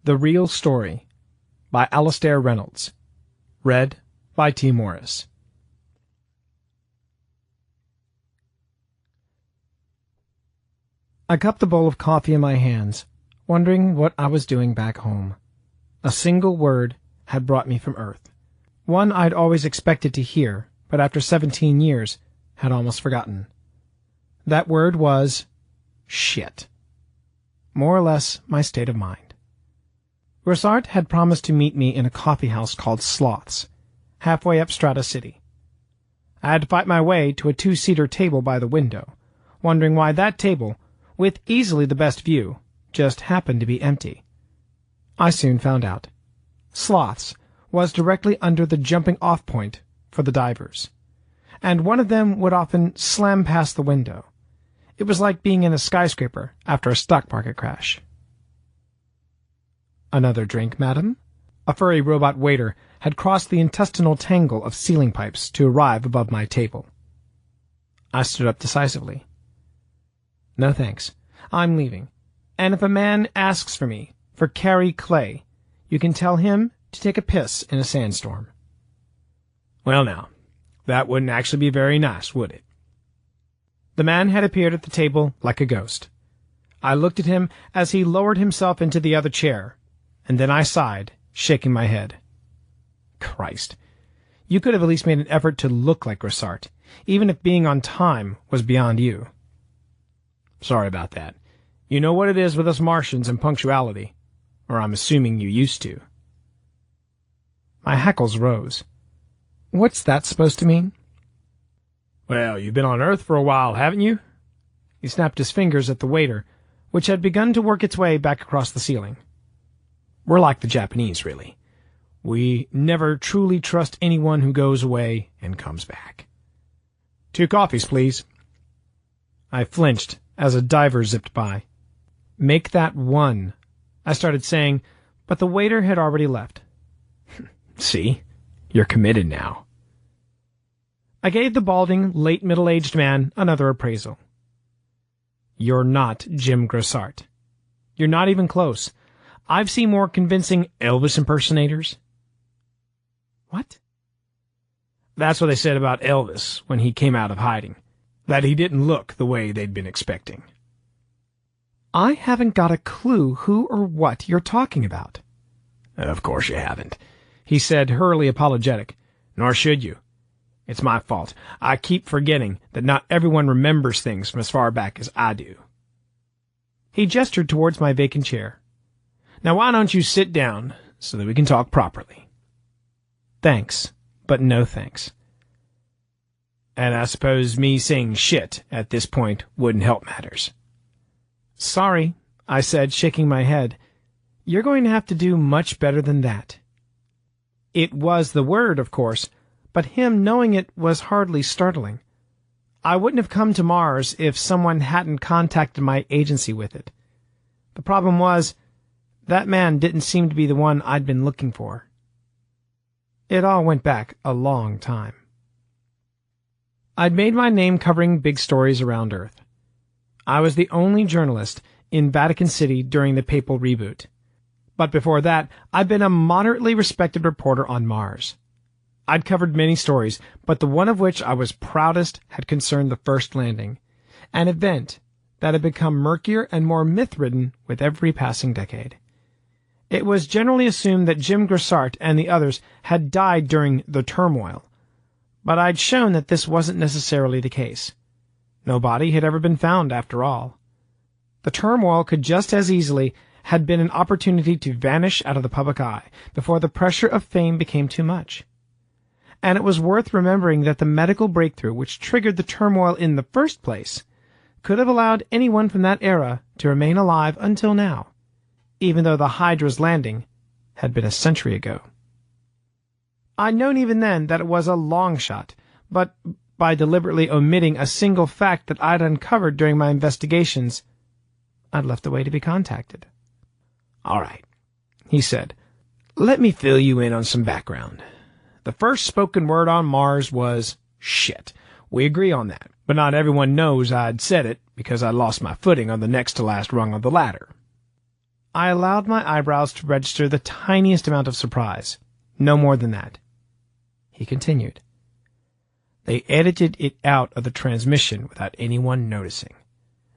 The Real Story by Alastair Reynolds. Read by T. Morris. I cupped the bowl of coffee in my hands, wondering what I was doing back home. A single word had brought me from Earth. One I'd always expected to hear, but after 17 years had almost forgotten. That word was shit. More or less my state of mind. Grosart had promised to meet me in a coffee house called Sloth's, halfway up Strata City. I had to fight my way to a 2-seater table by the window, wondering why that table, with easily the best view, just happened to be empty. I soon found out. Sloth's was directly under the jumping-off point for the divers, and one of them would often slam past the window. It was like being in a skyscraper after a stock market crash. "Another drink, madam?" A furry robot waiter had crossed the intestinal tangle of ceiling pipes to arrive above my table. I stood up decisively. "No thanks. I'm leaving. And if a man asks for me, for Carrie Clay, you can tell him to take a piss in a sandstorm." "Well now, that wouldn't actually be very nice, would it?" The man had appeared at the table like a ghost. I looked at him as he lowered himself into the other chair, and then I sighed, shaking my head. Christ, you could have at least made an effort to look like Grosart, even if being on time was beyond you. "Sorry about that. You know what it is with us Martians and punctuality, or I'm assuming you used to." My hackles rose. What's that supposed to mean? "Well, you've been on Earth for a while, haven't you?" He snapped his fingers at the waiter, which had begun to work its way back across the ceiling. "We're like the Japanese, really. We never truly trust anyone who goes away and comes back." "2 coffees, please." I flinched as a diver zipped by. "Make that 1, I started saying, but the waiter had already left. "See? You're committed now." I gave the balding, late middle-aged man another appraisal. "You're not Jim Grosart. You're not even close. I've seen more convincing Elvis impersonators." "What?" "That's what they said about Elvis when he came out of hiding, that he didn't look the way they'd been expecting." "I haven't got a clue who or what you're talking about." "Of course you haven't," he said, hurriedly apologetic. "Nor should you. It's my fault. I keep forgetting that not everyone remembers things from as far back as I do." He gestured towards my vacant chair. "Now why don't you sit down so that we can talk properly?" "Thanks, but no thanks." "And I suppose me saying shit at this point wouldn't help matters." "Sorry," I said, shaking my head. "You're going to have to do much better than that." It was the word, of course, but him knowing it was hardly startling. I wouldn't have come to Mars if someone hadn't contacted my agency with it. The problem was, that man didn't seem to be the one I'd been looking for. It all went back a long time. I'd made my name covering big stories around Earth. I was the only journalist in Vatican City during the papal reboot. But before that, I'd been a moderately respected reporter on Mars. I'd covered many stories, but the one of which I was proudest had concerned the first landing, an event that had become murkier and more myth-ridden with every passing decade. It was generally assumed that Jim Grosart and the others had died during the turmoil, but I'd shown that this wasn't necessarily the case. No body had ever been found, after all. The turmoil could just as easily had been an opportunity to vanish out of the public eye before the pressure of fame became too much. And it was worth remembering that the medical breakthrough which triggered the turmoil in the first place could have allowed anyone from that era to remain alive until now, even though the Hydra's landing had been a century ago. I'd known even then that it was a long shot, but by deliberately omitting a single fact that I'd uncovered during my investigations, I'd left the way to be contacted. "All right," he said. "Let me fill you in on some background. The first spoken word on Mars was shit. We agree on that, but not everyone knows I'd said it because I lost my footing on the next-to-last rung of the ladder." I allowed my eyebrows to register the tiniest amount of surprise. No more than that. He continued. They edited it out of the transmission without anyone noticing.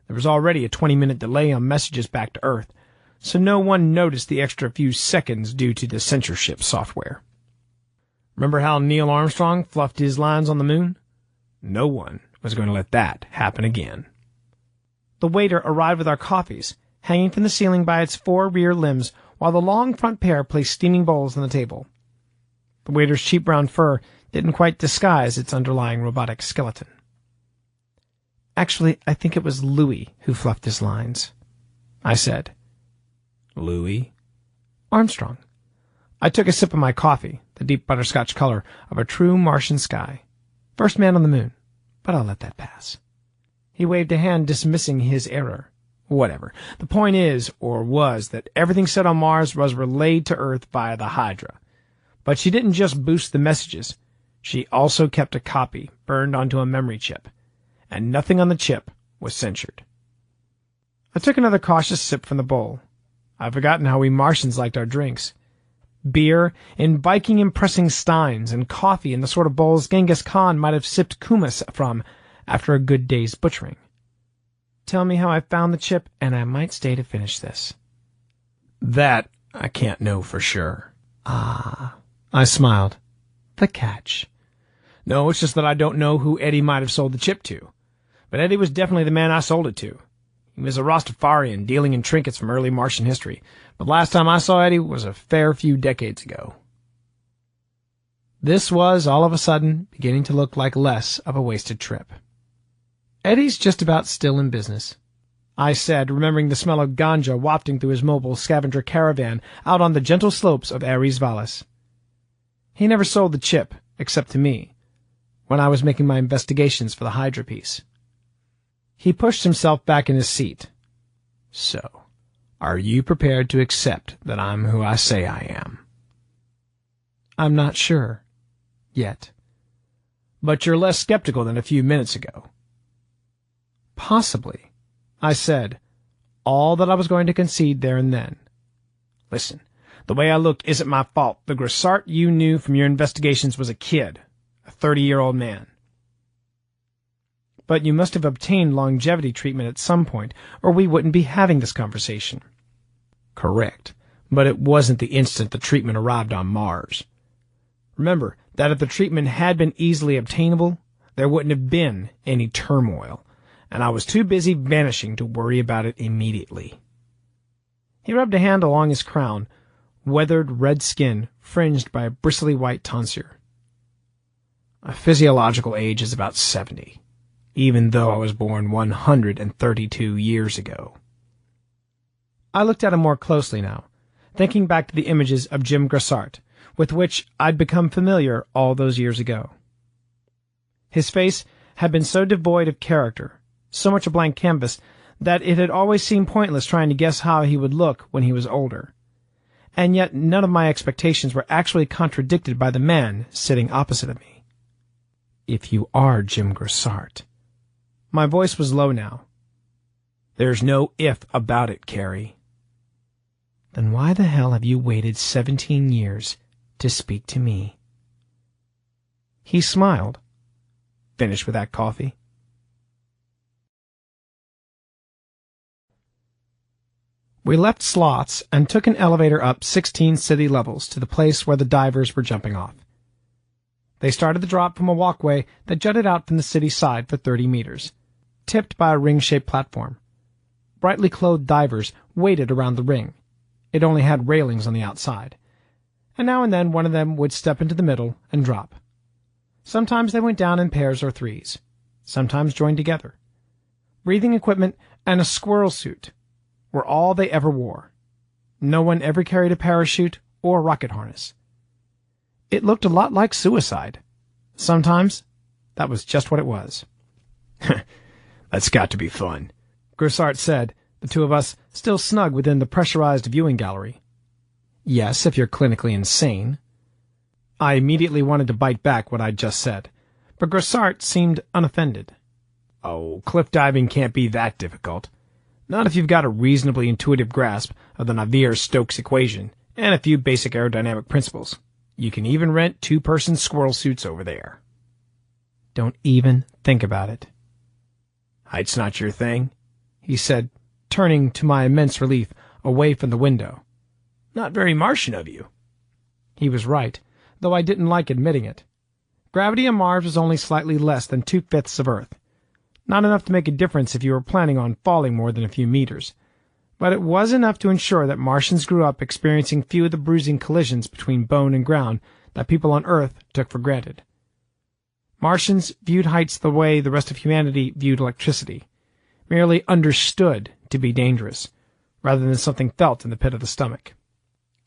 There was already a 20-minute delay on messages back to Earth, so no one noticed the extra few seconds due to the censorship software. Remember how Neil Armstrong fluffed his lines on the moon? No one was going to let that happen again. The waiter arrived with our coffees, hanging from the ceiling by its 4 rear limbs, while the long front pair placed steaming bowls on the table. The waiter's cheap brown fur didn't quite disguise its underlying robotic skeleton. Actually, I think it was Louis who fluffed his lines, I said. Louis? Armstrong. I took a sip of my coffee, the deep butterscotch color of a true Martian sky. First man on the moon, but I'll let that pass. He waved a hand dismissing his error. Whatever. The point is, or was, that everything said on Mars was relayed to Earth via the Hydra. But she didn't just boost the messages. She also kept a copy burned onto a memory chip, and nothing on the chip was censored. I took another cautious sip from the bowl. I'd forgotten how we Martians liked our drinks. Beer in Viking impressing steins, and coffee in the sort of bowls Genghis Khan might have sipped kumis from after a good day's butchering. Tell me how I found the chip, and I might stay to finish this. That I can't know for sure. Ah, I smiled. The catch. No, it's just that I don't know who Eddie might have sold the chip to. But Eddie was definitely the man I sold it to. He was a Rastafarian dealing in trinkets from early Martian history, but last time I saw Eddie was a fair few decades ago. This was, all of a sudden, beginning to look like less of a wasted trip. Eddie's just about still in business, I said, remembering the smell of ganja wafting through his mobile scavenger caravan out on the gentle slopes of Ares Vallis. He never sold the chip, except to me, when I was making my investigations for the Hydra piece. He pushed himself back in his seat. So, are you prepared to accept that I'm who I say I am? I'm not sure. Yet. But you're less skeptical than a few minutes ago. Possibly, I said, all that I was going to concede there and then. Listen, the way I look isn't my fault. The Gressart you knew from your investigations was a kid, a 30-year-old man. But you must have obtained longevity treatment at some point, or we wouldn't be having this conversation. Correct, but it wasn't the instant the treatment arrived on Mars. Remember that if the treatment had been easily obtainable, there wouldn't have been any turmoil, and I was too busy vanishing to worry about it immediately. He rubbed a hand along his crown, weathered red skin fringed by a bristly white tonsure. My physiological age is about 70, even though I was born 132 years ago. I looked at him more closely now, thinking back to the images of Jim Gressart, with which I'd become familiar all those years ago. His face had been so devoid of character, so much a blank canvas, that it had always seemed pointless trying to guess how he would look when he was older. And yet none of my expectations were actually contradicted by the man sitting opposite of me. If you are Jim Gressart. My voice was low now. There's no if about it, Carrie. Then why the hell have you waited 17 years to speak to me? He smiled. Finished with that coffee? We left Sloth's and took an elevator up 16 city levels to the place where the divers were jumping off. They started the drop from a walkway that jutted out from the city side for 30 meters, tipped by a ring-shaped platform. Brightly clothed divers waited around the ring. It only had railings on the outside, and now and then one of them would step into the middle and drop. Sometimes they went down in pairs or threes, sometimes joined together. Breathing equipment and a squirrel suit were all they ever wore. No one ever carried a parachute or rocket harness. It looked a lot like suicide. Sometimes that was just what it was. That's got to be fun, Gressart said, the two of us still snug within the pressurized viewing gallery. Yes, if you're clinically insane. I immediately wanted to bite back what I'd just said, but Gressart seemed unoffended. Oh, cliff diving can't be that difficult. Not if you've got a reasonably intuitive grasp of the Navier-Stokes equation and a few basic aerodynamic principles. You can even rent two-person squirrel suits over there. Don't even think about it. Height's not your thing, he said, turning to my immense relief away from the window. Not very Martian of you. He was right, though I didn't like admitting it. Gravity on Mars was only slightly less than 2/5 of Earth. Not enough to make a difference if you were planning on falling more than a few meters. But it was enough to ensure that Martians grew up experiencing few of the bruising collisions between bone and ground that people on Earth took for granted. Martians viewed heights the way the rest of humanity viewed electricity, merely understood to be dangerous, rather than something felt in the pit of the stomach.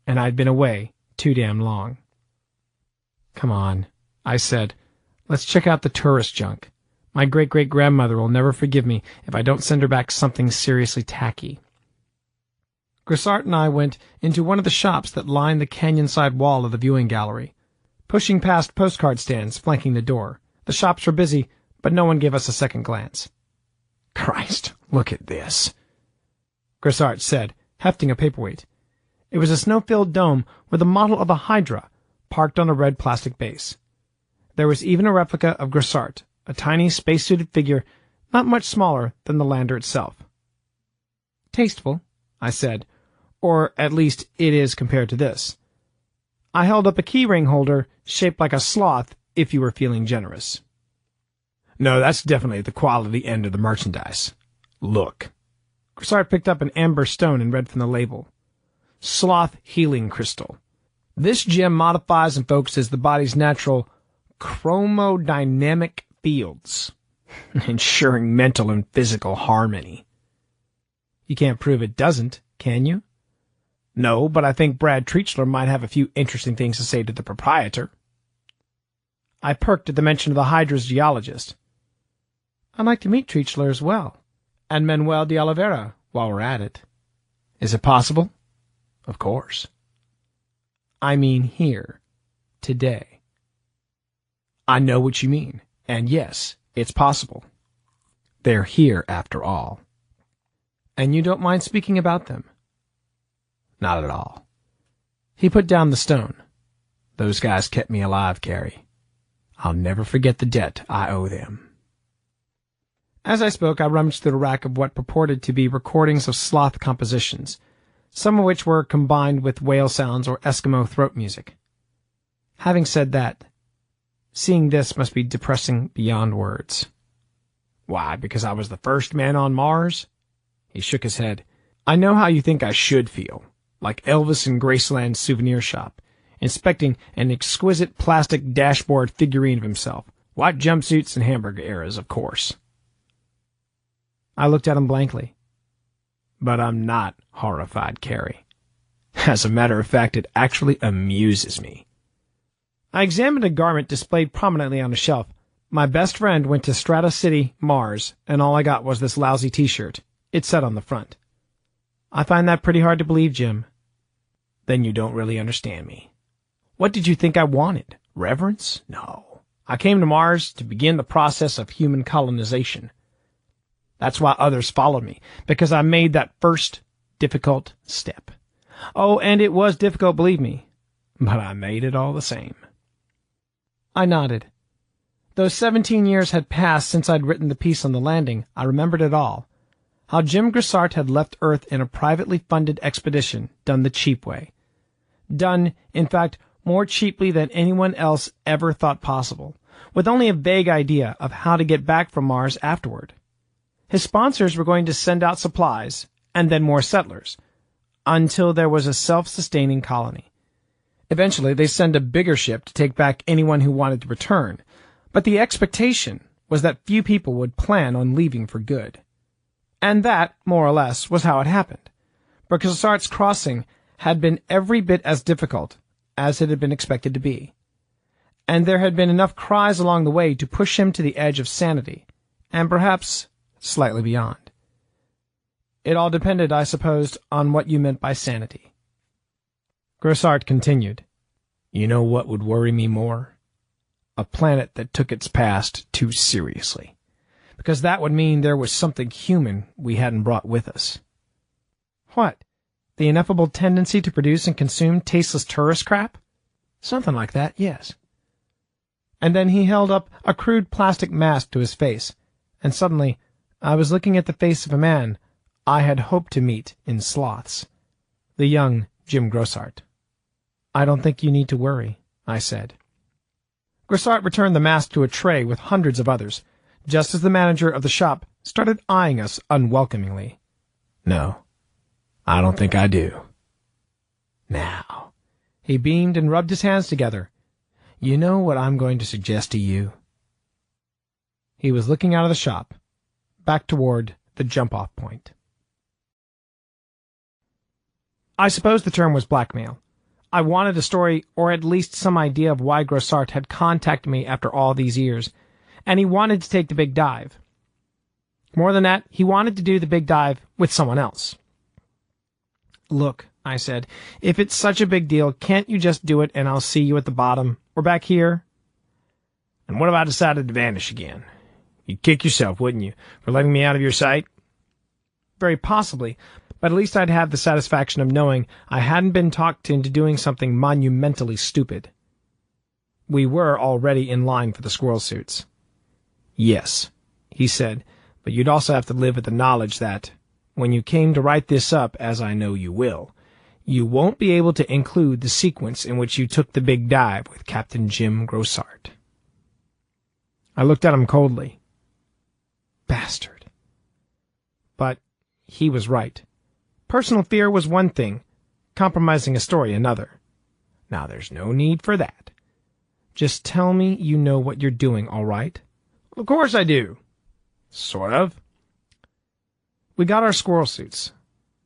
And I'd been away too damn long. Come on, I said. Let's check out the tourist junk. My great-great-grandmother will never forgive me if I don't send her back something seriously tacky. Grissart and I went into one of the shops that lined the canyon-side wall of the viewing gallery, pushing past postcard stands flanking the door. The shops were busy, but no one gave us a second glance. Christ, look at this, Grissart said, hefting a paperweight. It was a snow-filled dome with a model of a hydra parked on a red plastic base. There was even a replica of Grissart, a tiny spacesuited figure not much smaller than the lander itself. Tasteful, I said, or at least it is compared to this. I held up a keyring holder shaped like a sloth if you were feeling generous. No, that's definitely the quality end of the merchandise. Look. Grissart picked up an amber stone and read from the label. Sloth Healing Crystal. This gem modifies and focuses the body's natural chromodynamic fields, ensuring mental and physical harmony. You can't prove it doesn't, can you? No, but I think Brad Treachler might have a few interesting things to say to the proprietor. I perked at the mention of the Hydra's geologist. I'd like to meet Treachler as well, and Manuel de Oliveira, while we're at it. Is it possible? Of course. I mean here, today. I know what you mean, and yes, it's possible. They're here after all. And you don't mind speaking about them? Not at all. He put down the stone. Those guys kept me alive, Carrie. I'll never forget the debt I owe them. As I spoke, I rummaged through a rack of what purported to be recordings of sloth compositions, some of which were combined with whale sounds or Eskimo throat music. Having said that, seeing this must be depressing beyond words. Why, because I was the first man on Mars? He shook his head. I know how you think I should feel, like Elvis in Graceland's souvenir shop, inspecting an exquisite plastic dashboard figurine of himself. White jumpsuits and hamburger eras, of course. I looked at him blankly. But I'm not horrified, Carrie. As a matter of fact, it actually amuses me. I examined a garment displayed prominently on a shelf. My best friend went to Strata City, Mars, and all I got was this lousy t-shirt. It said on the front. I find that pretty hard to believe, Jim. Then you don't really understand me. What did you think I wanted? Reverence? No. I came to Mars to begin the process of human colonization. That's why others followed me, because I made that first difficult step. Oh, and it was difficult, believe me, but I made it all the same. I nodded. Though 17 years had passed since I'd written the piece on the landing, I remembered it all. How Jim Grissart had left Earth in a privately funded expedition, done the cheap way. Done, in fact, more cheaply than anyone else ever thought possible, with only a vague idea of how to get back from Mars afterward. His sponsors were going to send out supplies, and then more settlers, until there was a self-sustaining colony. Eventually, they send a bigger ship to take back anyone who wanted to return, but the expectation was that few people would plan on leaving for good. And that, more or less, was how it happened. Grissart's crossing had been every bit as difficult as it had been expected to be, and there had been enough cries along the way to push him to the edge of sanity, and perhaps slightly beyond. It all depended, I supposed, on what you meant by sanity. Grissart continued. You know what would worry me more? A planet that took its past too seriously. because that would mean there was something human we hadn't brought with us. What? The ineffable tendency to produce and consume tasteless tourist crap? Something like that, yes. And then he held up a crude plastic mask to his face, and suddenly I was looking at the face of a man I had hoped to meet in sloths, the young Jim Grossart. I don't think you need to worry, I said. Grossart returned the mask to a tray with hundreds of others, just as the manager of the shop started eyeing us unwelcomingly. No, I don't think I do. Now, he beamed and rubbed his hands together. You know what I'm going to suggest to you? He was looking out of the shop, back toward the jump-off point. I suppose the term was blackmail. I wanted a story, or at least some idea of why Grossart had contacted me after all these years, and he wanted to take the big dive. More than that, he wanted to do the big dive with someone else. Look, I said, if it's such a big deal, can't you just do it and I'll see you at the bottom, or back here? And what if I decided to vanish again? You'd kick yourself, wouldn't you, for letting me out of your sight? Very possibly, but at least I'd have the satisfaction of knowing I hadn't been talked into doing something monumentally stupid. We were already in line for the squirrel suits. Yes, he said, but you'd also have to live with the knowledge that, when you came to write this up, as I know you will, you won't be able to include the sequence in which you took the big dive with Captain Jim Grossart. I looked at him coldly. Bastard. But he was right. Personal fear was one thing, compromising a story another. Now there's no need for that. Just tell me you know what you're doing, all right? Of course I do. Sort of. We got our squirrel suits.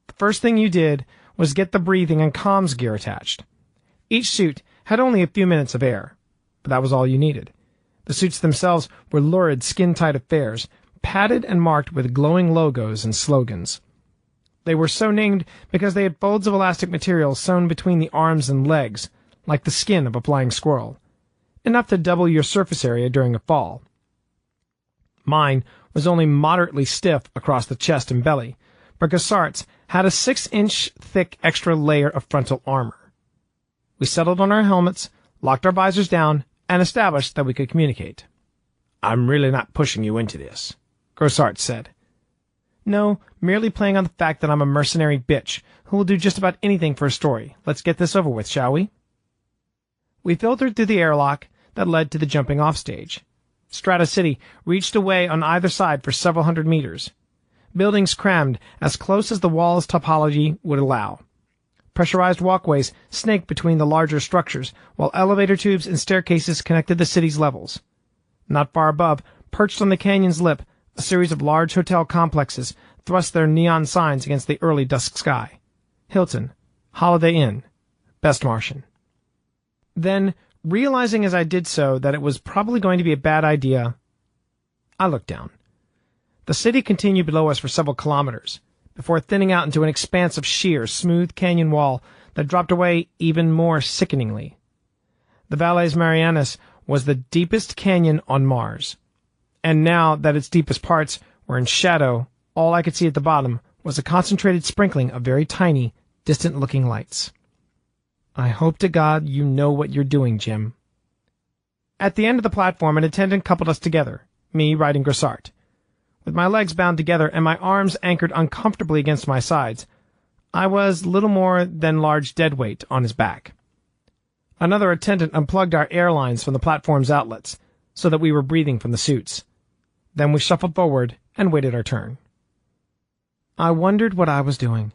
The first thing you did was get the breathing and comms gear attached. Each suit had only a few minutes of air, but that was all you needed. The suits themselves were lurid, skin-tight affairs, padded and marked with glowing logos and slogans. They were so named because they had folds of elastic material sewn between the arms and legs, like the skin of a flying squirrel, enough to double your surface area during a fall. Mine was only moderately stiff across the chest and belly, but Grossart's had a 6-inch thick extra layer of frontal armor. We settled on our helmets, locked our visors down, and established that we could communicate. I'm really not pushing you into this, Grossart said. No, merely playing on the fact that I'm a mercenary bitch who will do just about anything for a story. Let's get this over with, shall we? We filtered through the airlock that led to the jumping-off stage. Strata City reached away on either side for several hundred meters. Buildings crammed as close as the wall's topology would allow. Pressurized walkways snaked between the larger structures, while elevator tubes and staircases connected the city's levels. Not far above, perched on the canyon's lip, a series of large hotel complexes thrust their neon signs against the early dusk sky. Hilton, Holiday Inn, Best Martian. Then, realizing as I did so that it was probably going to be a bad idea, I looked down. The city continued below us for several kilometers, before thinning out into an expanse of sheer, smooth canyon wall that dropped away even more sickeningly. The Valles Marianas was the deepest canyon on Mars, and now that its deepest parts were in shadow, all I could see at the bottom was a concentrated sprinkling of very tiny, distant-looking lights. I hope to God you know what you're doing, Jim. At the end of the platform, an attendant coupled us together, me riding Grossart. With my legs bound together and my arms anchored uncomfortably against my sides, I was little more than large deadweight on his back. Another attendant unplugged our air lines from the platform's outlets, so that we were breathing from the suits. Then we shuffled forward and waited our turn. I wondered what I was doing.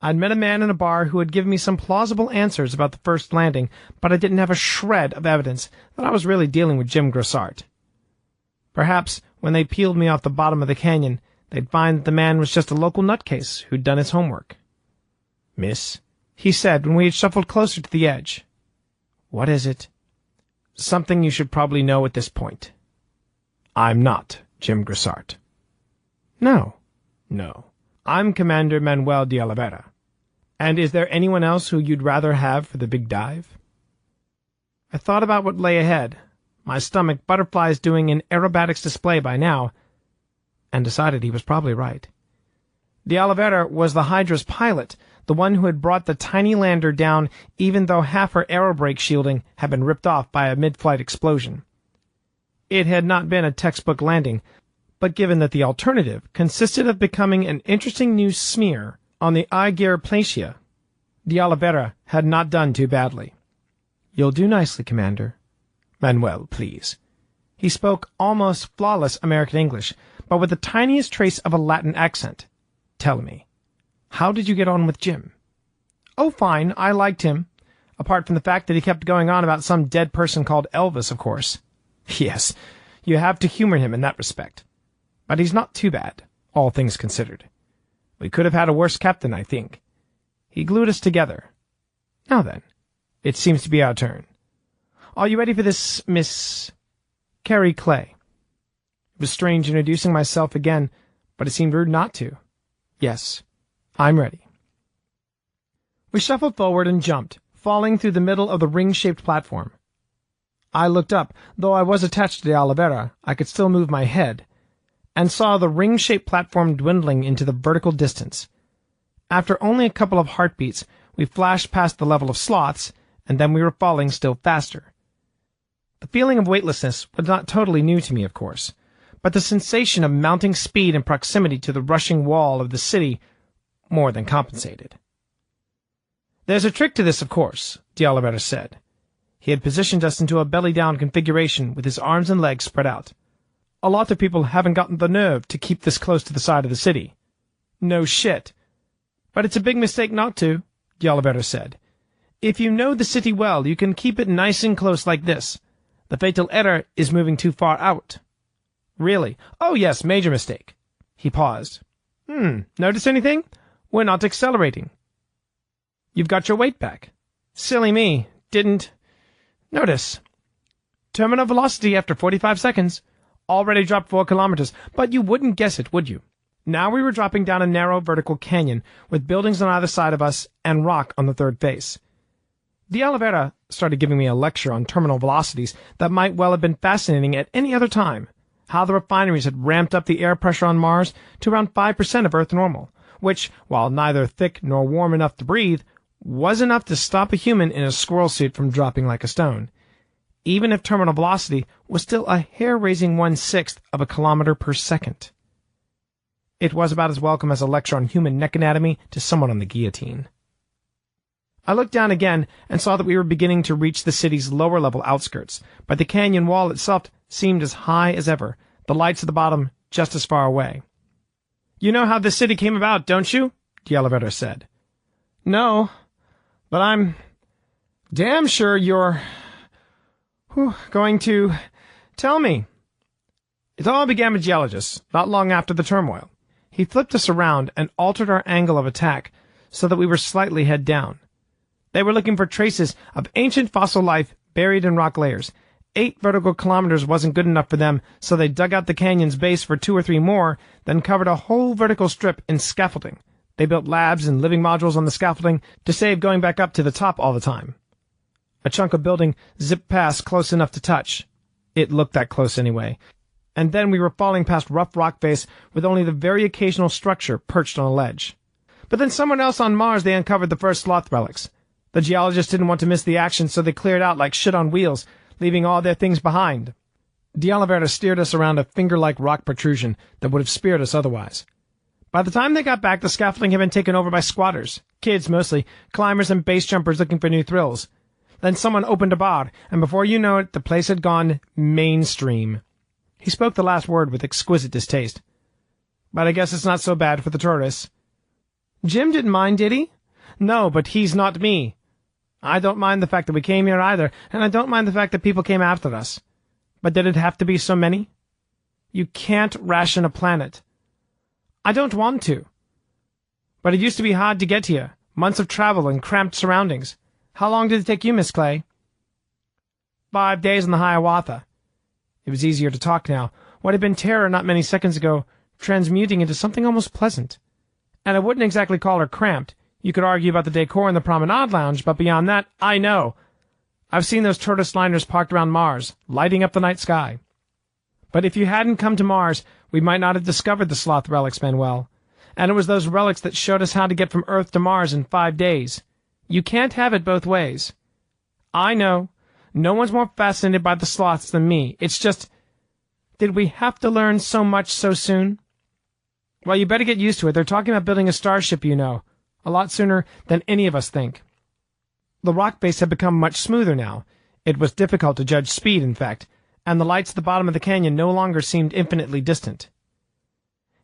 I'd met a man in a bar who had given me some plausible answers about the first landing, but I didn't have a shred of evidence that I was really dealing with Jim Grossart. Perhaps when they peeled me off the bottom of the canyon, they'd find that the man was just a local nutcase who'd done his homework. Miss, he said when we had shuffled closer to the edge. What is it? Something you should probably know at this point. I'm not Jim Grossart. No. I'm Commander Manuel de Oliveira. And is there anyone else who you'd rather have for the big dive? I thought about what lay ahead, my stomach butterflies doing an aerobatics display by now, and decided he was probably right. De Oliveira was the Hydra's pilot, the one who had brought the tiny lander down even though half her aerobrake shielding had been ripped off by a mid-flight explosion. It had not been a textbook landing, but given that the alternative consisted of becoming an interesting new smear on the Aegir Placia, De Oliveira had not done too badly. "You'll do nicely, Commander." "Manuel, please." He spoke almost flawless American English, but with the tiniest trace of a Latin accent. "Tell me, how did you get on with Jim?" "Oh, fine. I liked him. Apart from the fact that he kept going on about some dead person called Elvis, of course." "Yes, you have to humor him in that respect. But he's not too bad, all things considered. We could have had a worse captain, I think. He glued us together. Now then, it seems to be our turn. Are you ready for this, Miss Carrie Clay?" It was strange introducing myself again, but it seemed rude not to. "Yes, I'm ready." We shuffled forward and jumped, falling through the middle of the ring-shaped platform. I looked up. Though I was attached to De Oliveira, I could still move my head, and saw the ring-shaped platform dwindling into the vertical distance. After only a couple of heartbeats, we flashed past the level of sloths, and then we were falling still faster. The feeling of weightlessness was not totally new to me, of course, but the sensation of mounting speed and proximity to the rushing wall of the city more than compensated. "There's a trick to this, of course," De Oliveira said. He had positioned us into a belly-down configuration with his arms and legs spread out. "A lot of people haven't gotten the nerve to keep this close to the side of the city." "No shit. But it's a big mistake not to," De Oliveira said. "If you know the city well, you can keep it nice and close like this. The fatal error is moving too far out." "Really? Oh, yes, major mistake." He paused. Notice anything? We're not accelerating." "You've got your weight back." "Silly me. Didn't notice. Terminal velocity after 45 seconds. Already dropped 4 kilometers, but you wouldn't guess it, would you?" Now we were dropping down a narrow vertical canyon with buildings on either side of us and rock on the third face. De Oliveira started giving me a lecture on terminal velocities that might well have been fascinating at any other time. How the refineries had ramped up the air pressure on Mars to around 5% of Earth normal, which, while neither thick nor warm enough to breathe, was enough to stop a human in a squirrel suit from dropping like a stone, even if terminal velocity was still a hair-raising 1/6 of a kilometer per second. It was about as welcome as a lecture on human neck anatomy to someone on the guillotine. I looked down again and saw that we were beginning to reach the city's lower-level outskirts, but the canyon wall itself seemed as high as ever, the lights at the bottom just as far away. "You know how this city came about, don't you?" De Oliveira said. "No, but I'm damn sure you're going to tell me." "It all began with geologists, not long after the turmoil." He flipped us around and altered our angle of attack so that we were slightly head down. "They were looking for traces of ancient fossil life buried in rock layers. 8 vertical kilometers wasn't good enough for them, so they dug out the canyon's base for 2 or 3 more, then covered a whole vertical strip in scaffolding. They built labs and living modules on the scaffolding to save going back up to the top all the time. A chunk of building zipped past close enough to touch. It looked that close anyway. And then we were falling past rough rock face with only the very occasional structure perched on a ledge. But then somewhere else on Mars they uncovered the first sloth relics. The geologists didn't want to miss the action, so they cleared out like shit on wheels, leaving all their things behind." De Oliveira steered us around a finger-like rock protrusion that would have speared us otherwise. "By the time they got back, the scaffolding had been taken over by squatters, kids mostly, climbers and base jumpers looking for new thrills. Then someone opened a bar, and before you know it, the place had gone mainstream." He spoke the last word with exquisite distaste. "But I guess it's not so bad for the tourists." "Jim didn't mind, did he?" "No, but he's not me. I don't mind the fact that we came here either, and I don't mind the fact that people came after us. But did it have to be so many? You can't ration a planet." "I don't want to." "But it used to be hard to get here. Months of travel and cramped surroundings. How long did it take you, Miss Clay?" 5 days on the Hiawatha." It was easier to talk now. What had been terror not many seconds ago, transmuting into something almost pleasant. And I wouldn't exactly call her cramped. You could argue about the decor in the promenade lounge, but beyond that, I know. I've seen those tourist liners parked around Mars, lighting up the night sky. But if you hadn't come to Mars, we might not have discovered the sloth relics, Manuel. And it was those relics that showed us how to get from Earth to Mars in 5 days. You can't have it both ways. I know. No one's more fascinated by the sloths than me. It's just, did we have to learn so much so soon? Well, you better get used to it. They're talking about building a starship, you know. A lot sooner than any of us think. The rock base had become much smoother now. It was difficult to judge speed, in fact, and the lights at the bottom of the canyon no longer seemed infinitely distant.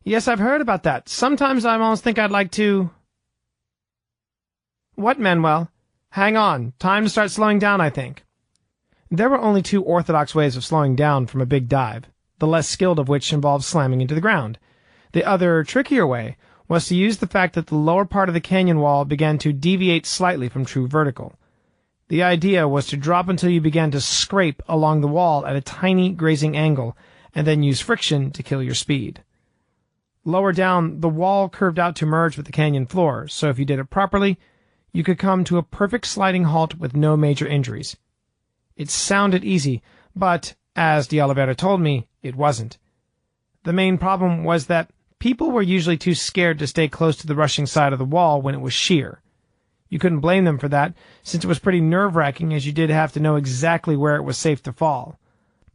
Yes, I've heard about that. Sometimes I almost think I'd like to... What, Manuel? Hang on. Time to start slowing down, I think. There were only 2 orthodox ways of slowing down from a big dive, the less skilled of which involved slamming into the ground. The other, trickier way was to use the fact that the lower part of the canyon wall began to deviate slightly from true vertical. The idea was to drop until you began to scrape along the wall at a tiny grazing angle, and then use friction to kill your speed. Lower down, the wall curved out to merge with the canyon floor, so if you did it properly, you could come to a perfect sliding halt with no major injuries. It sounded easy, but, as de Oliveira told me, it wasn't. The main problem was that people were usually too scared to stay close to the rushing side of the wall when it was sheer. You couldn't blame them for that, since it was pretty nerve-wracking as you did have to know exactly where it was safe to fall.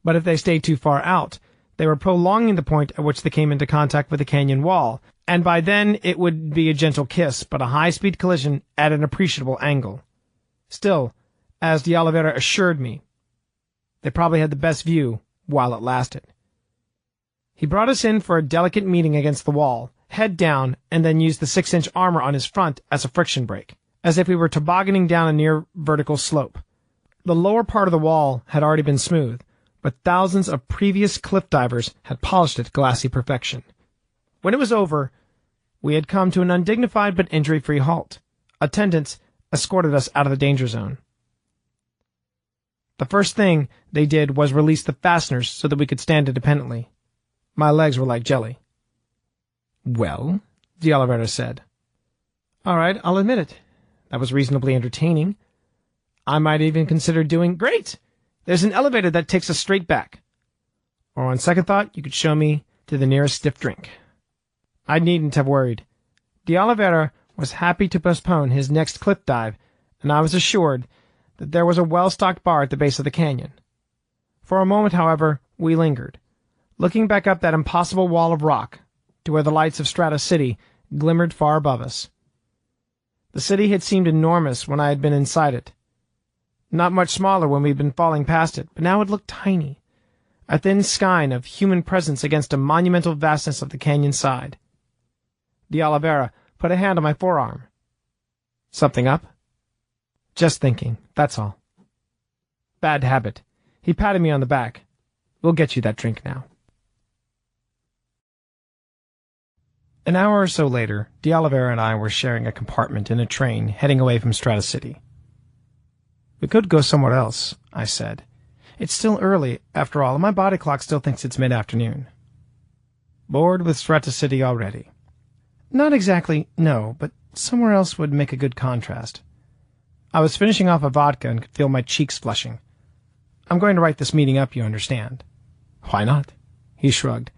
But if they stayed too far out, they were prolonging the point at which they came into contact with the canyon wall, and by then it would be a gentle kiss, but a high-speed collision at an appreciable angle. Still, as de Oliveira assured me, they probably had the best view while it lasted. He brought us in for a delicate meeting against the wall, head down, and then used the 6-inch armor on his front as a friction brake, as if we were tobogganing down a near vertical slope. The lower part of the wall had already been smooth, but thousands of previous cliff divers had polished it to glassy perfection. When it was over, we had come to an undignified but injury-free halt. Attendants escorted us out of the danger zone. The first thing they did was release the fasteners so that we could stand independently. My legs were like jelly. Well, de Oliveira said. All right, I'll admit it. That was reasonably entertaining. I might even consider doing... Great! There's an elevator that takes us straight back. Or on second thought, you could show me to the nearest stiff drink. I needn't have worried. De Oliveira was happy to postpone his next cliff dive, and I was assured that there was a well-stocked bar at the base of the canyon. For a moment, however, we lingered, looking back up that impossible wall of rock to where the lights of Strata City glimmered far above us. The city had seemed enormous when I had been inside it. Not much smaller when we'd been falling past it, but now it looked tiny, a thin skein of human presence against a monumental vastness of the canyon side. De Oliveira put a hand on my forearm. Something up? Just thinking, that's all. Bad habit. He patted me on the back. We'll get you that drink now. An hour or so later, de Oliveira and I were sharing a compartment in a train heading away from Strata City. We could go somewhere else, I said. It's still early, after all, and my body clock still thinks it's mid-afternoon. Bored with Strata City already. Not exactly, no, but somewhere else would make a good contrast. I was finishing off a vodka and could feel my cheeks flushing. I'm going to write this meeting up, you understand. Why not? He shrugged.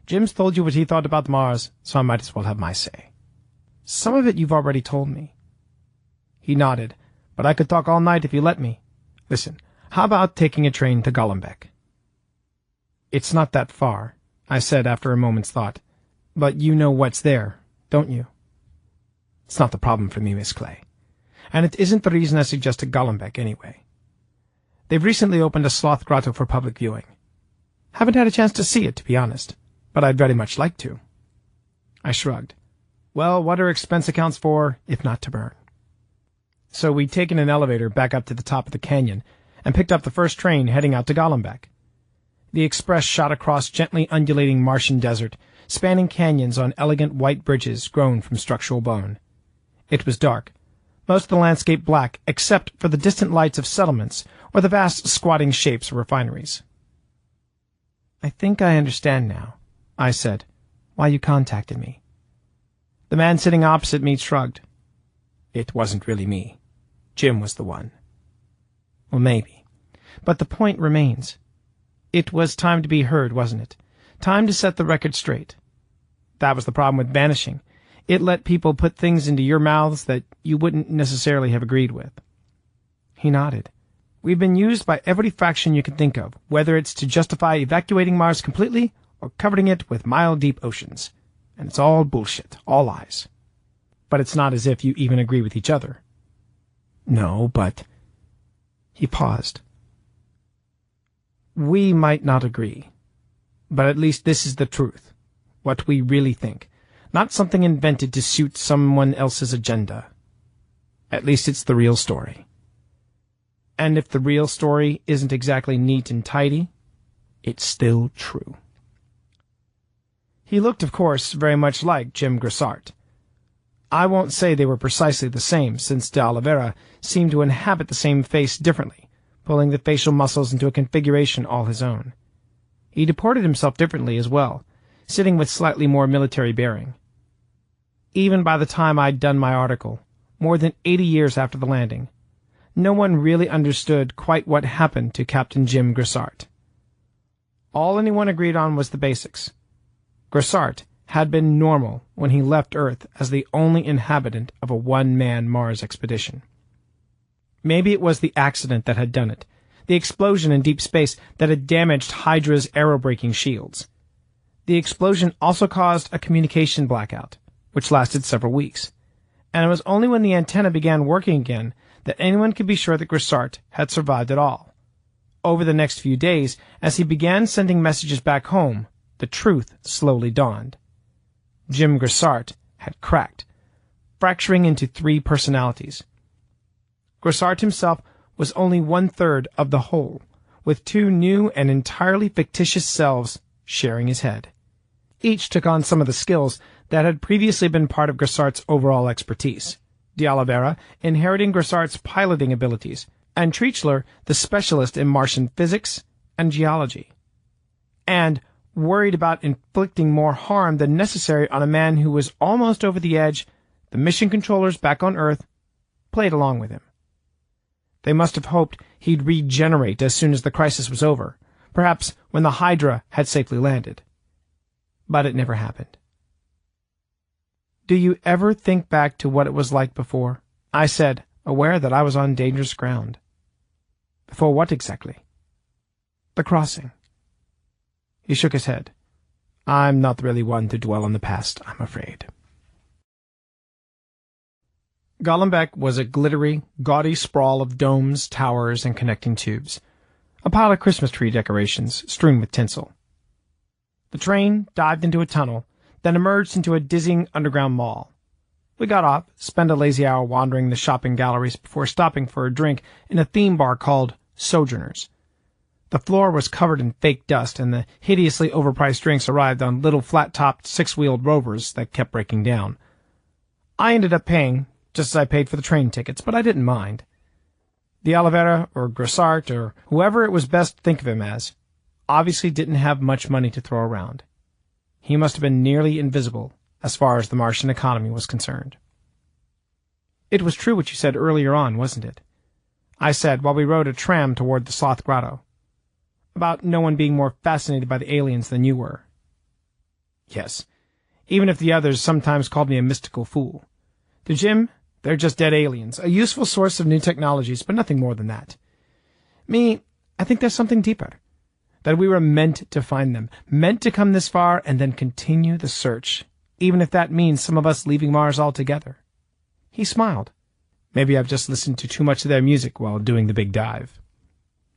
Jim's told you what he thought about Mars, so I might as well have my say. Some of it you've already told me. He nodded, but I could talk all night if you let me. Listen, how about taking a train to Golombek? It's not that far, I said after a moment's thought. But you know what's there, don't you? It's not the problem for me, Miss Clay. And it isn't the reason I suggested Golombek, anyway. They've recently opened a sloth grotto for public viewing. Haven't had a chance to see it, to be honest, but I'd very much like to. I shrugged. Well, what are expense accounts for, if not to burn? So we'd taken an elevator back up to the top of the canyon and picked up the first train heading out to Golombek. The express shot across gently undulating Martian desert, spanning canyons on elegant white bridges grown from structural bone. It was dark, most of the landscape black except for the distant lights of settlements or the vast squatting shapes of refineries. I think I understand now, I said, why you contacted me. The man sitting opposite me shrugged. It wasn't really me. Jim was the one. Well, maybe. But the point remains. It was time to be heard, wasn't it? Time to set the record straight. That was the problem with banishing. It let people put things into your mouths that you wouldn't necessarily have agreed with. He nodded. We've been used by every faction you can think of, whether it's to justify evacuating Mars completely or covering it with mile-deep oceans. And it's all bullshit, all lies. But it's not as if you even agree with each other. No, but... He paused. We might not agree, but at least this is the truth, what we really think, not something invented to suit someone else's agenda. At least it's the real story. And if the real story isn't exactly neat and tidy, it's still true. He looked, of course, very much like Jim Grissart. I won't say they were precisely the same, since de Oliveira seemed to inhabit the same face differently, pulling the facial muscles into a configuration all his own. He deported himself differently as well, sitting with slightly more military bearing. Even by the time I'd done my article, more than 80 years after the landing, no one really understood quite what happened to Captain Jim Grissart. All anyone agreed on was the basics. Grissart had been normal when he left Earth as the only inhabitant of a one-man Mars expedition. Maybe it was the accident that had done it, the explosion in deep space that had damaged Hydra's aerobraking shields. The explosion also caused a communication blackout, which lasted several weeks, and it was only when the antenna began working again that anyone could be sure that Grissart had survived at all. Over the next few days, as he began sending messages back home, the truth slowly dawned. Jim Grissart had cracked, fracturing into 3 personalities. Grissart himself was only 1/3 of the whole, with 2 new and entirely fictitious selves sharing his head. Each took on some of the skills that had previously been part of Grissart's overall expertise, de Oliveira inheriting Grissart's piloting abilities, and Treachler the specialist in Martian physics and geology. And, worried about inflicting more harm than necessary on a man who was almost over the edge, the mission controllers back on Earth played along with him. They must have hoped he'd regenerate as soon as the crisis was over, perhaps when the Hydra had safely landed. But it never happened. Do you ever think back to what it was like before? I said, aware that I was on dangerous ground. Before what exactly? The crossing. He shook his head. I'm not really one to dwell on the past, I'm afraid. Golombek was a glittery, gaudy sprawl of domes, towers, and connecting tubes, a pile of Christmas tree decorations strewn with tinsel. The train dived into a tunnel, then emerged into a dizzying underground mall. We got off, spent a lazy hour wandering the shopping galleries before stopping for a drink in a theme bar called Sojourners. The floor was covered in fake dust, and the hideously overpriced drinks arrived on little flat-topped 6-wheeled rovers that kept breaking down. I ended up paying, just as I paid for the train tickets, but I didn't mind. De Oliveira, or Grissart, or whoever it was best to think of him as, obviously didn't have much money to throw around. He must have been nearly invisible as far as the Martian economy was concerned. It was true what you said earlier on, wasn't it? I said while we rode a tram toward the Sloth Grotto. About no one being more fascinated by the aliens than you were. Yes, even if the others sometimes called me a mystical fool. To Jim, they're just dead aliens, a useful source of new technologies, but nothing more than that. Me, I think there's something deeper. That we were meant to find them, meant to come this far and then continue the search, even if that means some of us leaving Mars altogether. He smiled. Maybe I've just listened to too much of their music while doing the big dive.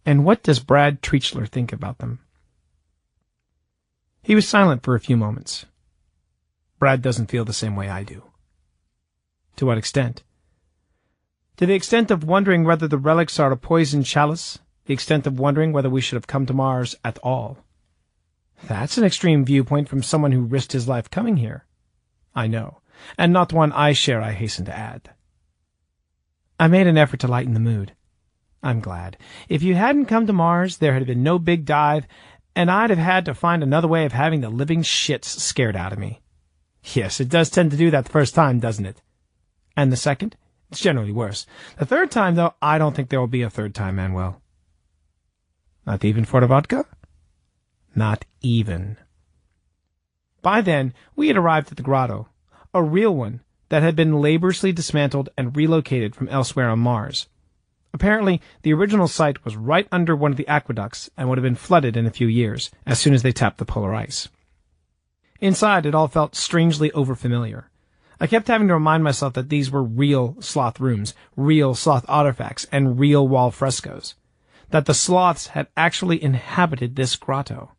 And what does Brad Treachler think about them? He was silent for a few moments. Brad doesn't feel the same way I do. To what extent? To the extent of wondering whether the relics are a poisoned chalice, the extent of wondering whether we should have come to Mars at all. That's an extreme viewpoint from someone who risked his life coming here. I know, and not one I share, I hasten to add. I made an effort to lighten the mood. I'm glad. If you hadn't come to Mars, there had been no big dive, and I'd have had to find another way of having the living shits scared out of me. Yes, it does tend to do that the first time, doesn't it? And the second? It's generally worse. The third time, though, I don't think there will be a third time, Manuel. Not even for the vodka? Not even. By then, we had arrived at the grotto, a real one that had been laboriously dismantled and relocated from elsewhere on Mars. Apparently, the original site was right under one of the aqueducts and would have been flooded in a few years, as soon as they tapped the polar ice. Inside, it all felt strangely overfamiliar. I kept having to remind myself that these were real sloth rooms, real sloth artifacts, and real wall frescoes. That the sloths had actually inhabited this grotto.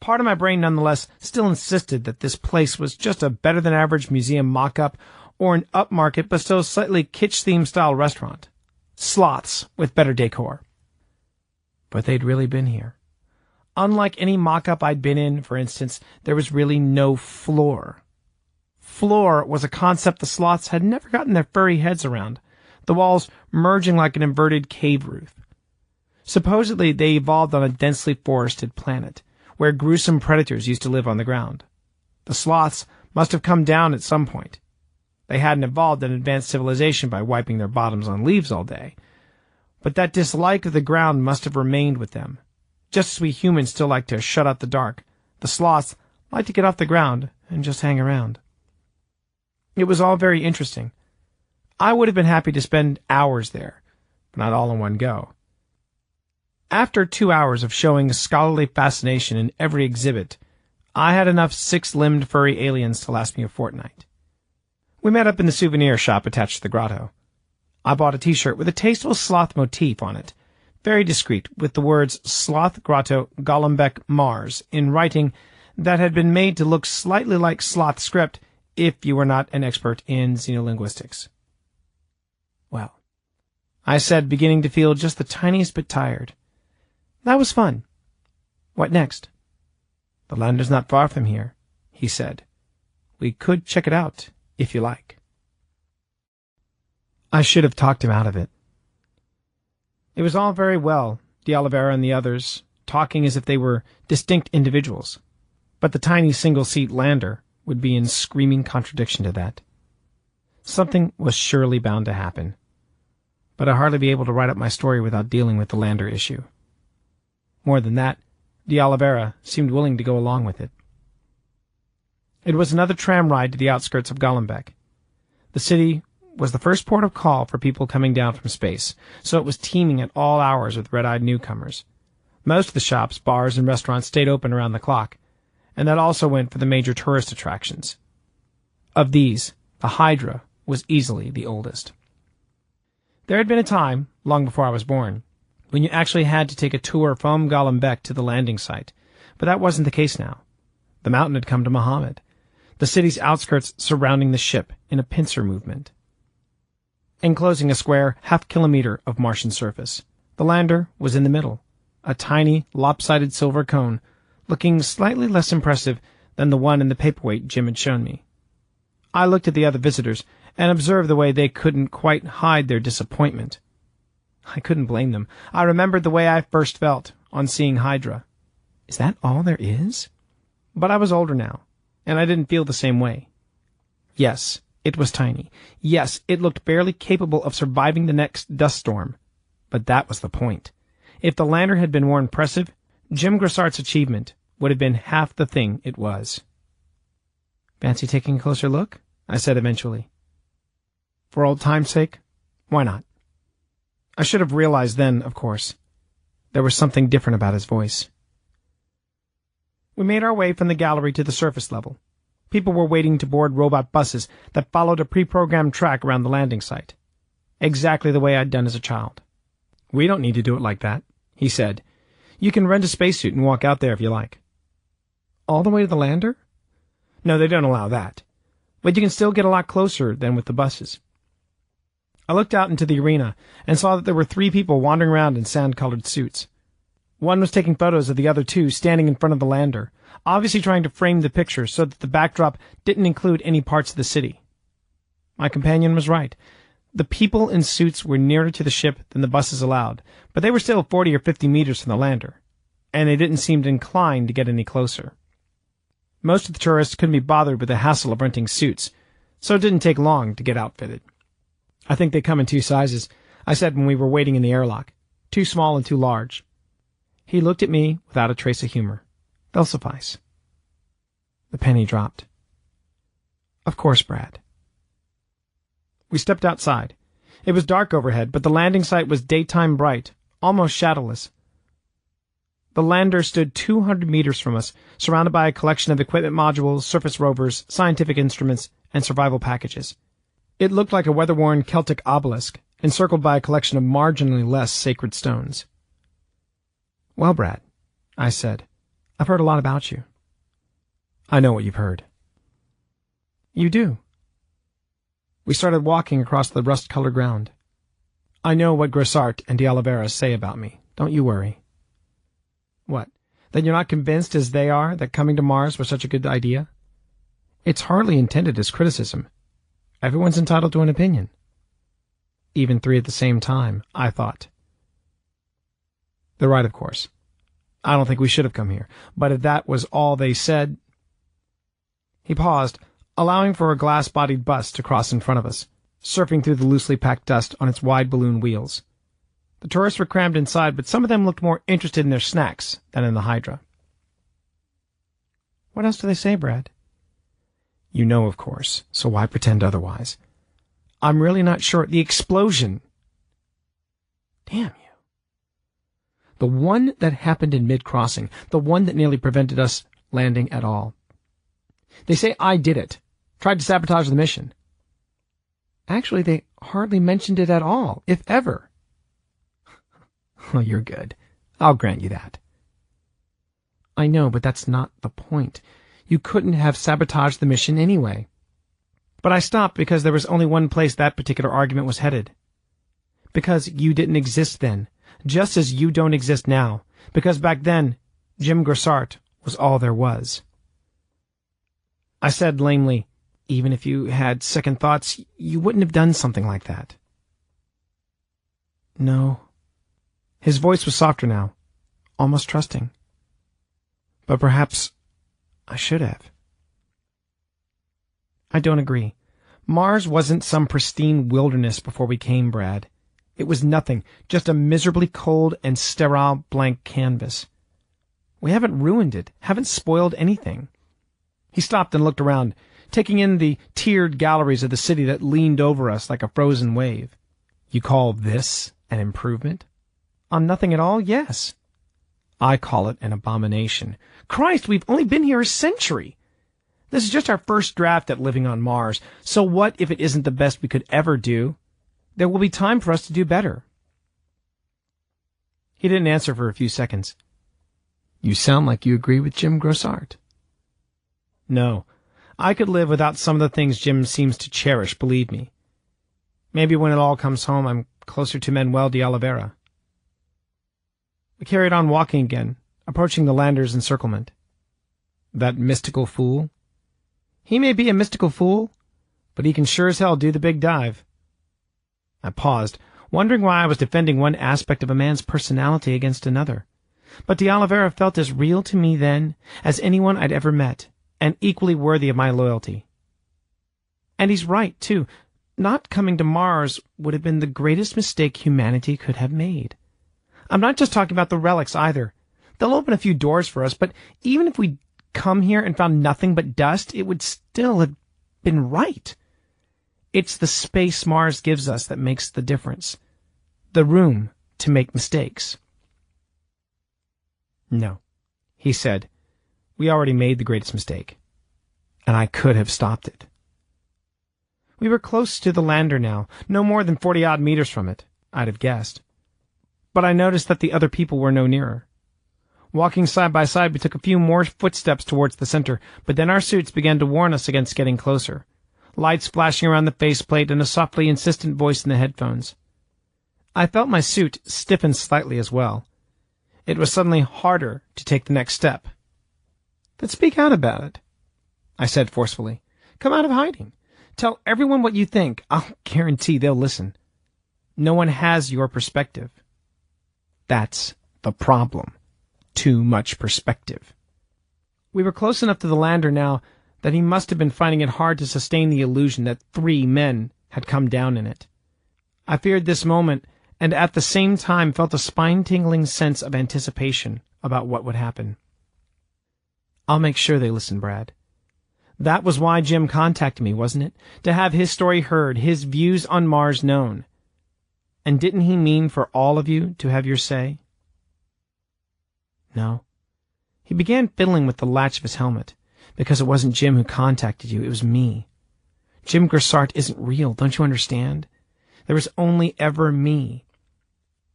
Part of my brain, nonetheless, still insisted that this place was just a better-than-average museum mock-up or an upmarket but still slightly kitsch-themed style restaurant. Sloths with better decor. But they'd really been here. Unlike any mock-up I'd been in, for instance, there was really no floor. Floor was a concept the sloths had never gotten their furry heads around, the walls merging like an inverted cave roof. Supposedly, they evolved on a densely forested planet, where gruesome predators used to live on the ground. The sloths must have come down at some point. They hadn't evolved an advanced civilization by wiping their bottoms on leaves all day. But that dislike of the ground must have remained with them. Just as we humans still like to shut out the dark, the sloths like to get off the ground and just hang around. It was all very interesting. I would have been happy to spend hours there, but not all in one go. After 2 hours of showing scholarly fascination in every exhibit, I had enough six-limbed furry aliens to last me a fortnight. We met up in the souvenir shop attached to the grotto. I bought a t-shirt with a tasteful sloth motif on it, very discreet, with the words Sloth Grotto Golombek Mars in writing that had been made to look slightly like sloth script if you were not an expert in xenolinguistics. Well, I said, beginning to feel just the tiniest bit tired. That was fun. What next? The lander's not far from here, he said. We could check it out, if you like. I should have talked him out of it. It was all very well, de Oliveira and the others, talking as if they were distinct individuals, but the tiny single-seat lander would be in screaming contradiction to that. Something was surely bound to happen, but I'd hardly be able to write up my story without dealing with the lander issue. More than that, de Oliveira seemed willing to go along with it. It was another tram ride to the outskirts of Golombek. The city was the first port of call for people coming down from space, so it was teeming at all hours with red-eyed newcomers. Most of the shops, bars, and restaurants stayed open around the clock, and that also went for the major tourist attractions. Of these, the Hydra was easily the oldest. There had been a time, long before I was born, when you actually had to take a tour from Golombek to the landing site, but that wasn't the case now. The mountain had come to Muhammad, the city's outskirts surrounding the ship in a pincer movement. Enclosing a square half-kilometer of Martian surface, the lander was in the middle, a tiny, lopsided silver cone, looking slightly less impressive than the one in the paperweight Jim had shown me. I looked at the other visitors and observed the way they couldn't quite hide their disappointment. I couldn't blame them. I remembered the way I first felt on seeing Hydra. Is that all there is? But I was older now, and I didn't feel the same way. Yes, it was tiny. Yes, it looked barely capable of surviving the next dust storm. But that was the point. If the lander had been more impressive, Jim Grissart's achievement would have been half the thing it was. Fancy taking a closer look? I said eventually. For old time's sake, why not? I should have realized then, of course. There was something different about his voice. We made our way from the gallery to the surface level. People were waiting to board robot buses that followed a pre-programmed track around the landing site. Exactly the way I'd done as a child. We don't need to do it like that, he said. You can rent a spacesuit and walk out there if you like. All the way to the lander? No, they don't allow that. But you can still get a lot closer than with the buses. I looked out into the arena and saw that there were 3 people wandering around in sand-colored suits. One was taking photos of the other 2 standing in front of the lander, obviously trying to frame the picture so that the backdrop didn't include any parts of the city. My companion was right. The people in suits were nearer to the ship than the buses allowed, but they were still 40 or 50 meters from the lander, and they didn't seem inclined to get any closer. Most of the tourists couldn't be bothered with the hassle of renting suits, so it didn't take long to get outfitted. I think they come in 2 sizes, I said when we were waiting in the airlock. Too small and too large. He looked at me without a trace of humor. They'll suffice. The penny dropped. Of course, Brad. We stepped outside. It was dark overhead, but the landing site was daytime bright, almost shadowless. The lander stood 200 meters from us, surrounded by a collection of equipment modules, surface rovers, scientific instruments, and survival packages. It looked like a weather-worn Celtic obelisk, encircled by a collection of marginally less sacred stones. Well, Brad, I said, I've heard a lot about you. I know what you've heard. You do. We started walking across the rust-colored ground. I know what Grossart and de Oliveira say about me. Don't you worry. What, then you're not convinced as they are that coming to Mars was such a good idea? It's hardly intended as criticism. Everyone's entitled to an opinion. Even three at the same time, I thought. They're right, of course. I don't think we should have come here, but if that was all they said... He paused, allowing for a glass-bodied bus to cross in front of us, surfing through the loosely packed dust on its wide balloon wheels. The tourists were crammed inside, but some of them looked more interested in their snacks than in the Hydra. What else do they say, Brad? You know, of course, so why pretend otherwise? I'm really not sure. The explosion. Damn you. The one that happened in mid-crossing, the one that nearly prevented us landing at all. They say I did it, tried to sabotage the mission. Actually, they hardly mentioned it at all, if ever. Well, you're good. I'll grant you that. I know, but that's not the point. You couldn't have sabotaged the mission anyway. But I stopped because there was only one place that particular argument was headed. Because you didn't exist then, just as you don't exist now. Because back then, Jim Grossart was all there was. I said lamely, even if you had second thoughts, you wouldn't have done something like that. No. His voice was softer now, almost trusting. But perhaps I should have. I don't agree. Mars wasn't some pristine wilderness before we came, Brad. It was nothing, just a miserably cold and sterile blank canvas. We haven't ruined it, haven't spoiled anything. He stopped and looked around, taking in the tiered galleries of the city that leaned over us like a frozen wave. You call this an improvement? On nothing at all, yes. I call it an abomination. Christ, we've only been here a century. This is just our first draft at living on Mars, so what if it isn't the best we could ever do? There will be time for us to do better. He didn't answer for a few seconds. You sound like you agree with Jim Grossart. No, I could live without some of the things Jim seems to cherish, believe me. Maybe when it all comes home, I'm closer to Manuel de Oliveira. We carried on walking again, approaching the lander's encirclement. That mystical fool? He may be a mystical fool, but he can sure as hell do the big dive. I paused, wondering why I was defending one aspect of a man's personality against another. But de Oliveira felt as real to me then as anyone I'd ever met, and equally worthy of my loyalty. And he's right, too. Not coming to Mars would have been the greatest mistake humanity could have made. I'm not just talking about the relics, either. They'll open a few doors for us, but even if we'd come here and found nothing but dust, it would still have been right. It's the space Mars gives us that makes the difference. The room to make mistakes. No, he said. We already made the greatest mistake, and I could have stopped it. We were close to the lander now, no more than 40-odd meters from it, I'd have guessed. But I noticed that the other people were no nearer. Walking side by side, we took a few more footsteps towards the center, but then our suits began to warn us against getting closer. Lights flashing around the faceplate and a softly insistent voice in the headphones. I felt my suit stiffen slightly as well. It was suddenly harder to take the next step. Then speak out about it, I said forcefully. Come out of hiding. Tell everyone what you think. I'll guarantee they'll listen. No one has your perspective. That's the problem. Too much perspective. We were close enough to the lander now that he must have been finding it hard to sustain the illusion that 3 men had come down in it. I feared this moment, and at the same time felt a spine-tingling sense of anticipation about what would happen. I'll make sure they listen, Brad. That was why Jim contacted me, wasn't it? To have his story heard, his views on Mars known. And didn't he mean for all of you to have your say? No. He began fiddling with the latch of his helmet. Because it wasn't Jim who contacted you, it was me. Jim Grosart isn't real, don't you understand? There was only ever me.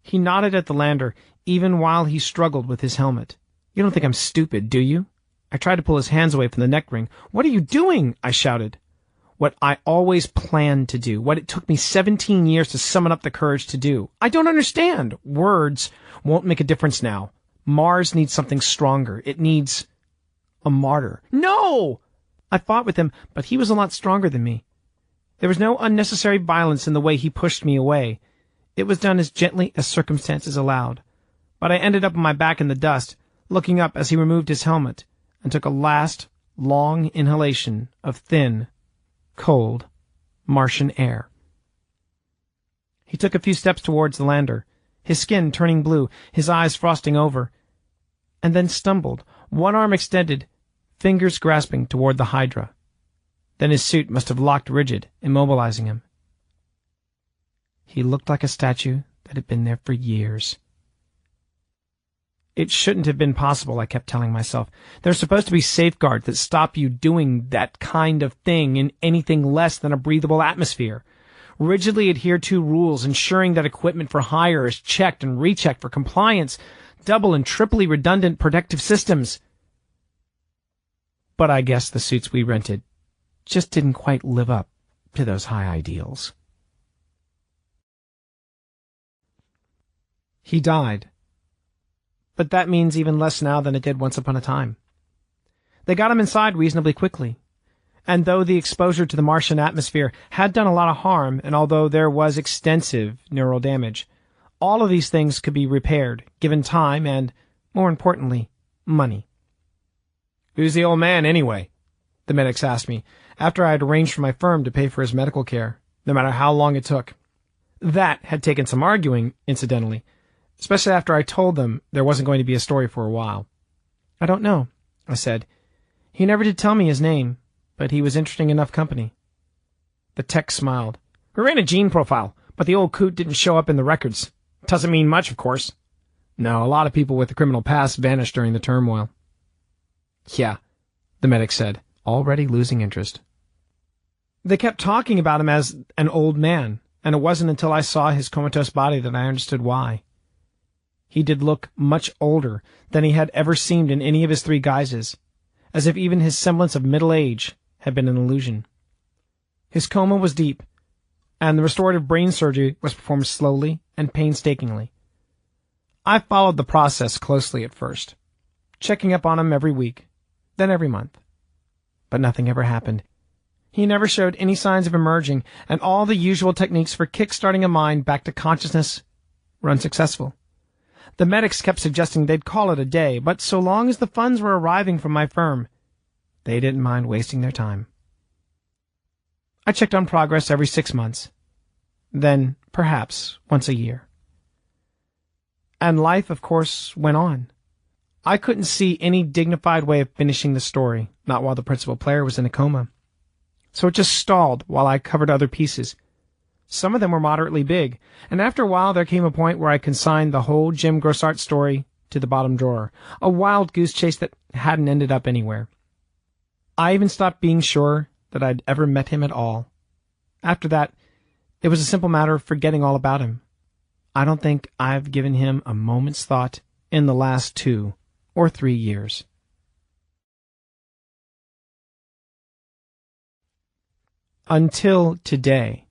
He nodded at the lander, even while he struggled with his helmet. You don't think I'm stupid, do you? I tried to pull his hands away from the neck ring. What are you doing? I shouted. What I always planned to do. What it took me 17 years to summon up the courage to do. I don't understand. Words won't make a difference now. Mars needs something stronger. It needs a martyr. No! I fought with him, but he was a lot stronger than me. There was no unnecessary violence in the way he pushed me away. It was done as gently as circumstances allowed. But I ended up on my back in the dust, looking up as he removed his helmet, and took a last, long inhalation of thin, cold, Martian air. He took a few steps towards the lander, his skin turning blue, his eyes frosting over, and then stumbled, one arm extended, fingers grasping toward the Hydra. Then his suit must have locked rigid, immobilizing him. He looked like a statue that had been there for years. It shouldn't have been possible, I kept telling myself. There's supposed to be safeguards that stop you doing that kind of thing in anything less than a breathable atmosphere. Rigidly adhere to rules, ensuring that equipment for hire is checked and rechecked for compliance, double and triply redundant protective systems. But I guess the suits we rented just didn't quite live up to those high ideals. He died. But that means even less now than it did once upon a time. They got him inside reasonably quickly. And though the exposure to the Martian atmosphere had done a lot of harm, and although there was extensive neural damage, all of these things could be repaired, given time and, more importantly, money. "Who's the old man, anyway?" the medics asked me, after I had arranged for my firm to pay for his medical care, no matter how long it took. That had taken some arguing, incidentally, especially after I told them there wasn't going to be a story for a while. "I don't know," I said. "He never did tell me his name, but he was interesting enough company." The tech smiled. "We ran a gene profile, but the old coot didn't show up in the records. Doesn't mean much, of course. No, a lot of people with a criminal past vanished during the turmoil." "Yeah," the medic said, already losing interest. They kept talking about him as an old man, and it wasn't until I saw his comatose body that I understood why. He did look much older than he had ever seemed in any of his three guises, as if even his semblance of middle age had been an illusion. His coma was deep, and the restorative brain surgery was performed slowly and painstakingly. I followed the process closely at first, checking up on him every week, then every month. But nothing ever happened. He never showed any signs of emerging, and all the usual techniques for kick-starting a mind back to consciousness were unsuccessful. The medics kept suggesting they'd call it a day, but so long as the funds were arriving from my firm, they didn't mind wasting their time. I checked on progress every 6 months, then perhaps once a year. And life, of course, went on. I couldn't see any dignified way of finishing the story, not while the principal player was in a coma. So it just stalled while I covered other pieces. Some of them were moderately big, and after a while there came a point where I consigned the whole Jim Grosart story to the bottom drawer, a wild goose chase that hadn't ended up anywhere. I even stopped being sure that I'd ever met him at all. After that, it was a simple matter of forgetting all about him. I don't think I've given him a moment's thought in the last 2 or 3 years. Until today.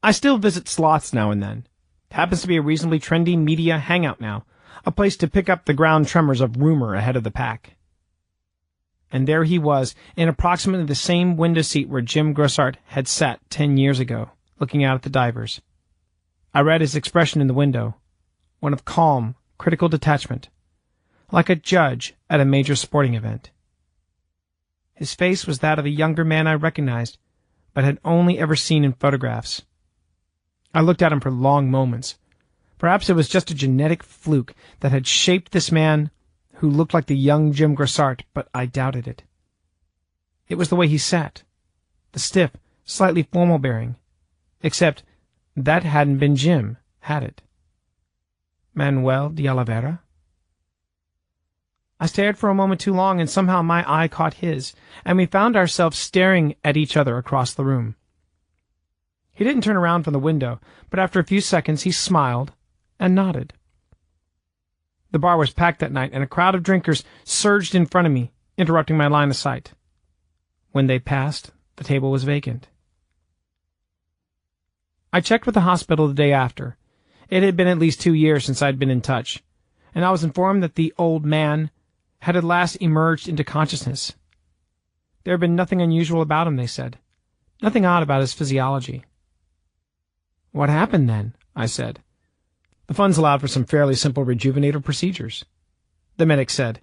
I still visit sloths now and then. It happens to be a reasonably trendy media hangout now, a place to pick up the ground tremors of rumor ahead of the pack. And there he was, in approximately the same window seat where Jim Grosart had sat 10 years ago, looking out at the divers. I read his expression in the window, one of calm, critical detachment, like a judge at a major sporting event. His face was that of a younger man I recognized, but had only ever seen in photographs. I looked at him for long moments. Perhaps it was just a genetic fluke that had shaped this man who looked like the young Jim Grosart, but I doubted it. It was the way he sat, the stiff, slightly formal bearing, except that hadn't been Jim, had it? Manuel de Oliveira? I stared for a moment too long, and somehow my eye caught his, and we found ourselves staring at each other across the room. He didn't turn around from the window, but after a few seconds he smiled and nodded. The bar was packed that night, and a crowd of drinkers surged in front of me, interrupting my line of sight. When they passed, the table was vacant. I checked with the hospital the day after. It had been at least 2 years since I'd been in touch, and I was informed that the old man had at last emerged into consciousness. There had been nothing unusual about him, they said. Nothing odd about his physiology. What happened then? I said. The funds allowed for some fairly simple rejuvenator procedures. The medic said,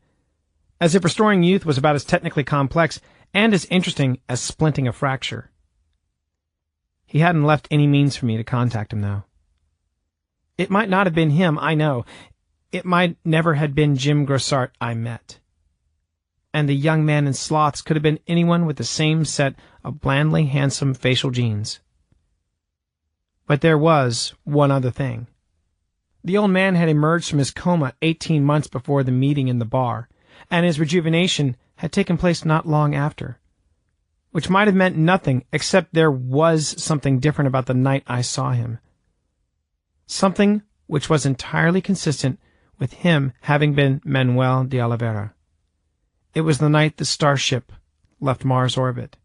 as if restoring youth was about as technically complex and as interesting as splinting a fracture. He hadn't left any means for me to contact him, though. It might not have been him, I know. It might never have been Jim Grosart I met. And the young man in sloths could have been anyone with the same set of blandly handsome facial genes. But there was one other thing. The old man had emerged from his coma 18 months before the meeting in the bar, and his rejuvenation had taken place not long after, which might have meant nothing except there was something different about the night I saw him. Something which was entirely consistent with him having been Manuel de Oliveira. It was the night the starship left Mars orbit.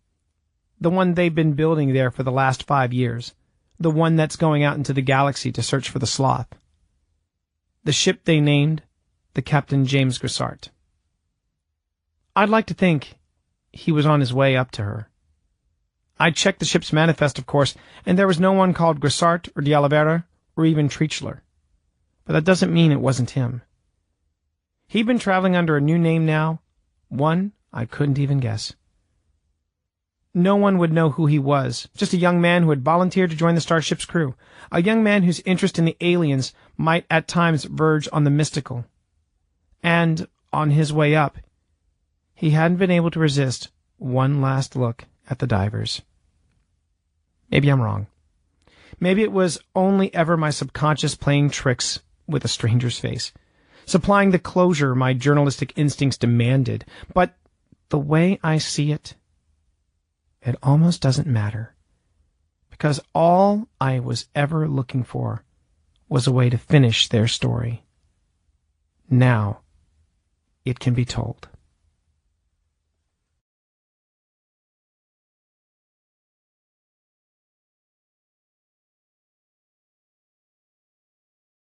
The one they've been building there for the last 5 years. The one that's going out into the galaxy to search for the sloth. The ship they named the Captain James Grosart. I'd like to think he was on his way up to her. I checked the ship's manifest, of course, and there was no one called Grosart or de Oliveira or even Treachler. But that doesn't mean it wasn't him. He'd been traveling under a new name now, one I couldn't even guess. No one would know who he was, just a young man who had volunteered to join the starship's crew, a young man whose interest in the aliens might at times verge on the mystical. And, on his way up, he hadn't been able to resist one last look at the divers. Maybe I'm wrong. Maybe it was only ever my subconscious playing tricks with a stranger's face, supplying the closure my journalistic instincts demanded. But the way I see it, it almost doesn't matter, because all I was ever looking for was a way to finish their story. Now it can be told.